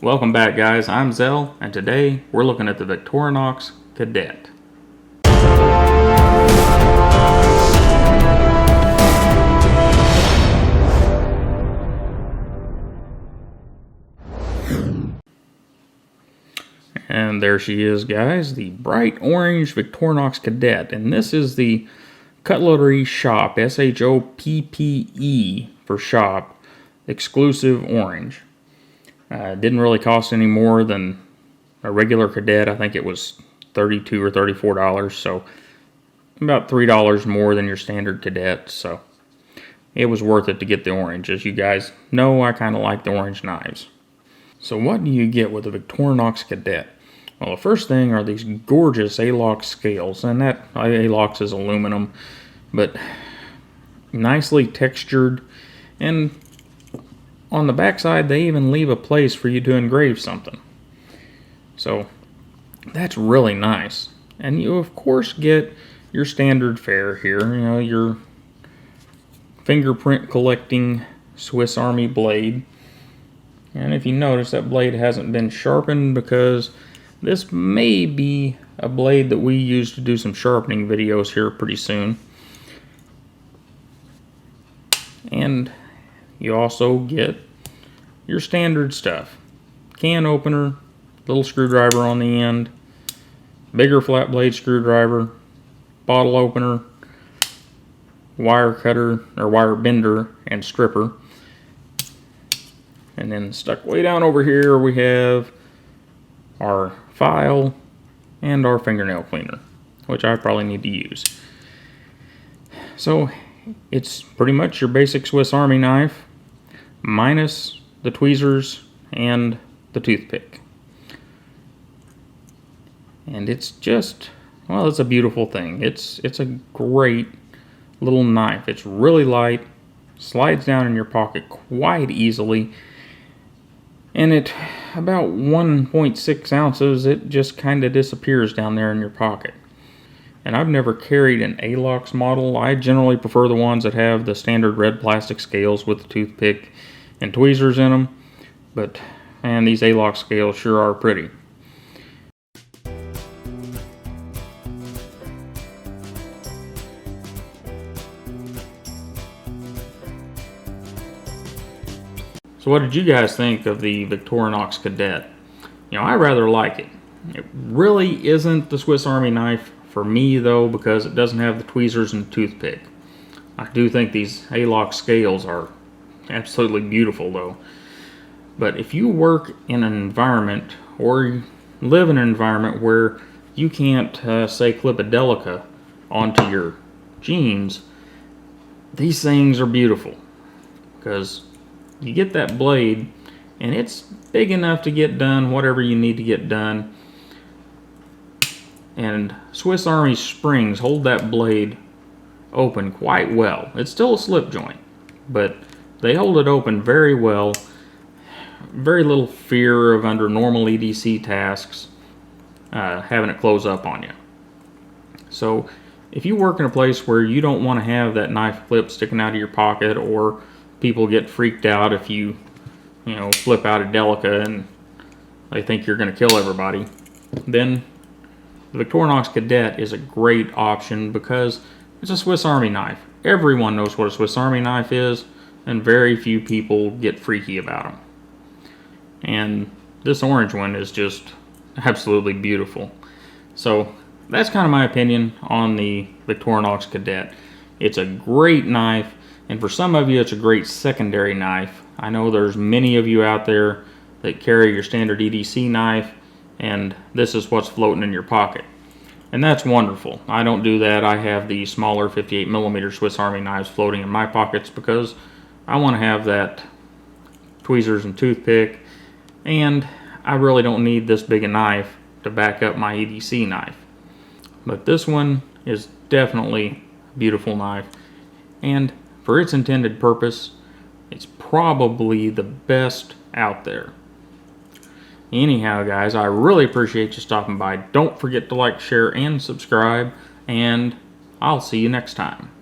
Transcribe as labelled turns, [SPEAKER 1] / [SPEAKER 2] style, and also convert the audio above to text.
[SPEAKER 1] Welcome back, guys. I'm Zell, and today we're looking at the Victorinox Cadet. And there she is, guys, the bright orange Victorinox Cadet. And this is the Cutlery Shop, SHOPPE for shop, exclusive orange. Didn't really cost any more than a regular Cadet. I think it was $32 or $34, so about $3 more than your standard Cadet. So it was worth it to get the orange. As you guys know, I kind of like the orange knives. So what do you get with a Victorinox Cadet? Well, the first thing are these gorgeous A-LOX scales, and that A-LOX is aluminum, but nicely textured, and on the backside they even leave a place for you to engrave something. So that's really nice. And you of course get your standard fare here, your fingerprint collecting Swiss Army blade. And if you notice, that blade hasn't been sharpened because this may be a blade that we use to do some sharpening videos here pretty soon. And you also get your standard stuff. Can opener, little screwdriver on the end, bigger flat blade screwdriver, bottle opener, wire cutter or wire bender and stripper. And then stuck way down over here we have our file and our fingernail cleaner, which I probably need to use. So it's pretty much your basic Swiss Army knife minus the tweezers and the toothpick. And it's just, well, it's a beautiful thing. It's a great little knife. It's really light, slides down in your pocket quite easily, and at about 1.6 ounces, it just kind of disappears down there in your pocket. And I've never carried an A-LOX model. I generally prefer the ones that have the standard red plastic scales with the toothpick and tweezers in them. But, man, these A-LOX scales sure are pretty. So what did you guys think of the Victorinox Cadet? I rather like it. It really isn't the Swiss Army knife for me, though, because it doesn't have the tweezers and the toothpick. I do think these A-LOX scales are absolutely beautiful, though. But if you work in an environment or live in an environment where you can't, say, clip a delica onto your jeans, these things are beautiful, because you get that blade and it's big enough to get done whatever you need to get done. And Swiss Army springs hold that blade open quite well. It's still a slip joint, but they hold it open very well. Very little fear of, under normal EDC tasks, having it close up on you. So if you work in a place where you don't want to have that knife clip sticking out of your pocket, or people get freaked out if you flip out a delica and they think you're going to kill everybody, then the Victorinox Cadet is a great option because it's a Swiss Army knife. Everyone knows what a Swiss Army knife is, and very few people get freaky about them. And this orange one is just absolutely beautiful. So that's kind of my opinion on the Victorinox Cadet. It's a great knife. And for some of you, it's a great secondary knife. I know there's many of you out there that carry your standard EDC knife, and this is what's floating in your pocket. And that's wonderful. I don't do that. I have the smaller 58mm Swiss Army knives floating in my pockets because I want to have that tweezers and toothpick, and I really don't need this big a knife to back up my EDC knife. But this one is definitely a beautiful knife, and for its intended purpose, it's probably the best out there. Anyhow, guys, I really appreciate you stopping by. Don't forget to like, share, and subscribe, and I'll see you next time.